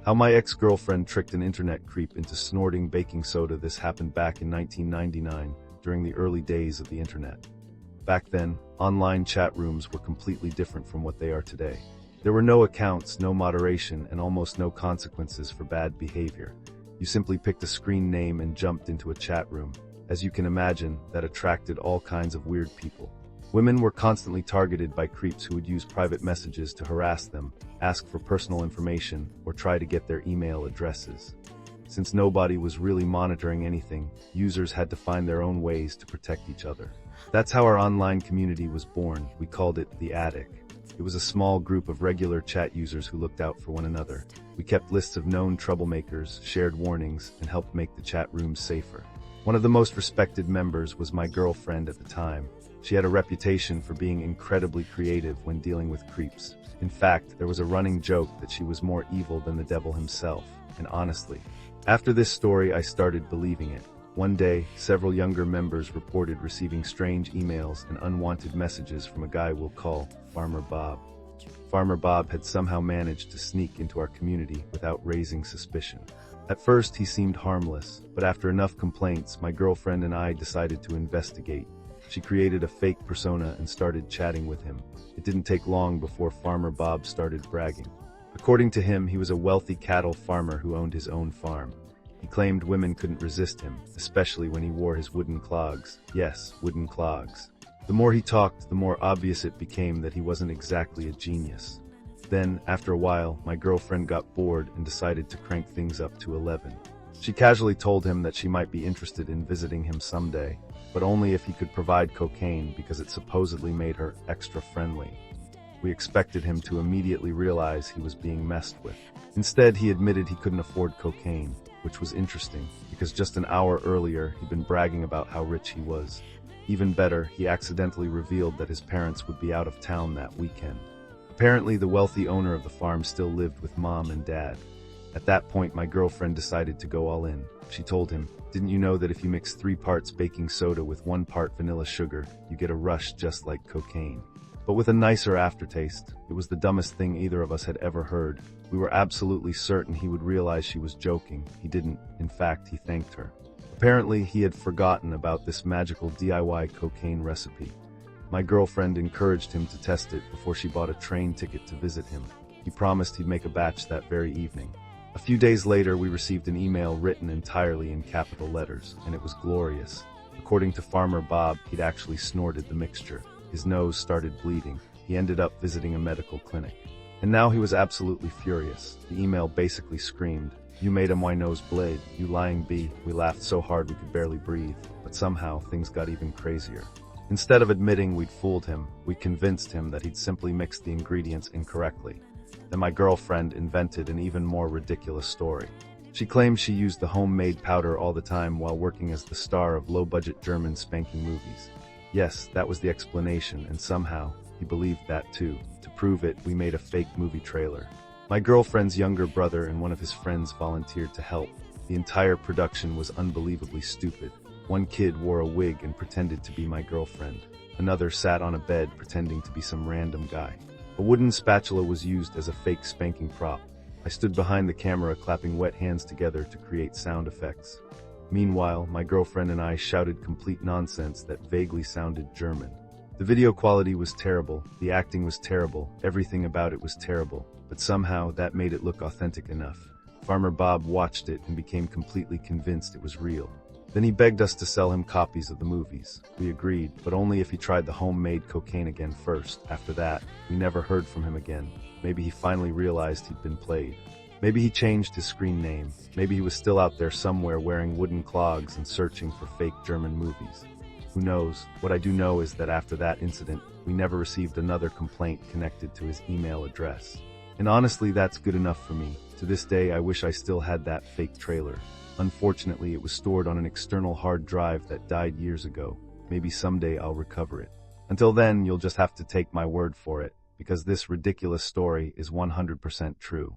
How my ex-girlfriend tricked an internet creep into snorting baking soda. This happened back in 1999, during the early days of the internet. Back then, online chat rooms were completely different from what they are today. There were no accounts, no moderation, and almost no consequences for bad behavior. You simply picked a screen name and jumped into a chat room. As you can imagine, that attracted all kinds of weird people. Women were constantly targeted by creeps who would use private messages to harass them, ask for personal information, or try to get their email addresses. Since nobody was really monitoring anything, users had to find their own ways to protect each other. That's how our online community was born. We called it the Attic. It was a small group of regular chat users who looked out for one another. We kept lists of known troublemakers, shared warnings, and helped make the chat rooms safer. One of the most respected members was my girlfriend at the time. She had a reputation for being incredibly creative when dealing with creeps. In fact, there was a running joke that she was more evil than the devil himself. And honestly, after this story, I started believing it. One day, several younger members reported receiving strange emails and unwanted messages from a guy we'll call Farmer Bob. Farmer Bob had somehow managed to sneak into our community without raising suspicion. At first, he seemed harmless, but after enough complaints, my girlfriend and I decided to investigate. She created a fake persona and started chatting with him. It didn't take long before Farmer Bob started bragging. According to him, he was a wealthy cattle farmer who owned his own farm. He claimed women couldn't resist him, especially when he wore his wooden clogs. Yes, wooden clogs. The more he talked, the more obvious it became that he wasn't exactly a genius. Then, after a while, my girlfriend got bored and decided to crank things up to 11. She casually told him that she might be interested in visiting him someday, but only if he could provide cocaine because it supposedly made her extra friendly. We expected him to immediately realize he was being messed with. Instead, he admitted he couldn't afford cocaine, which was interesting because just an hour earlier he'd been bragging about how rich he was. Even better, he accidentally revealed that his parents would be out of town that weekend. Apparently, the wealthy owner of the farm still lived with mom and dad. At that point, my girlfriend decided to go all in. She told him, "Didn't you know that if you mix 3 parts baking soda with 1 part vanilla sugar, you get a rush just like cocaine?" But with a nicer aftertaste. It was the dumbest thing either of us had ever heard. We were absolutely certain he would realize she was joking. He didn't. In fact, he thanked her. Apparently, he had forgotten about this magical DIY cocaine recipe. My girlfriend encouraged him to test it before she bought a train ticket to visit him. He promised he'd make a batch that very evening. A few days later, we received an email written entirely in capital letters, and it was glorious. According to Farmer Bob, he'd actually snorted the mixture. His nose started bleeding. He ended up visiting a medical clinic. And now he was absolutely furious. The email basically screamed, "You made my nose bleed, you lying bee." We laughed so hard we could barely breathe, but somehow things got even crazier. Instead of admitting we'd fooled him, we convinced him that he'd simply mixed the ingredients incorrectly. Then my girlfriend invented an even more ridiculous story. She claimed she used the homemade powder all the time while working as the star of low-budget German spanking movies. Yes, that was the explanation, and somehow, he believed that too. To prove it, we made a fake movie trailer. My girlfriend's younger brother and one of his friends volunteered to help. The entire production was unbelievably stupid. One kid wore a wig and pretended to be my girlfriend. Another sat on a bed pretending to be some random guy. A wooden spatula was used as a fake spanking prop. I stood behind the camera clapping wet hands together to create sound effects. Meanwhile, my girlfriend and I shouted complete nonsense that vaguely sounded German. The video quality was terrible, the acting was terrible, everything about it was terrible, but somehow that made it look authentic enough. Farmer Bob watched it and became completely convinced it was real. Then he begged us to sell him copies of the movies. We agreed, but only if he tried the homemade cocaine again first. After that, we never heard from him again. Maybe he finally realized he'd been played. Maybe he changed his screen name. Maybe he was still out there somewhere wearing wooden clogs and searching for fake German movies. Who knows? What I do know is that after that incident, we never received another complaint connected to his email address. And honestly, that's good enough for me. To this day, I wish I still had that fake trailer. Unfortunately, it was stored on an external hard drive that died years ago. Maybe someday I'll recover it. Until then, you'll just have to take my word for it, because this ridiculous story is 100% true.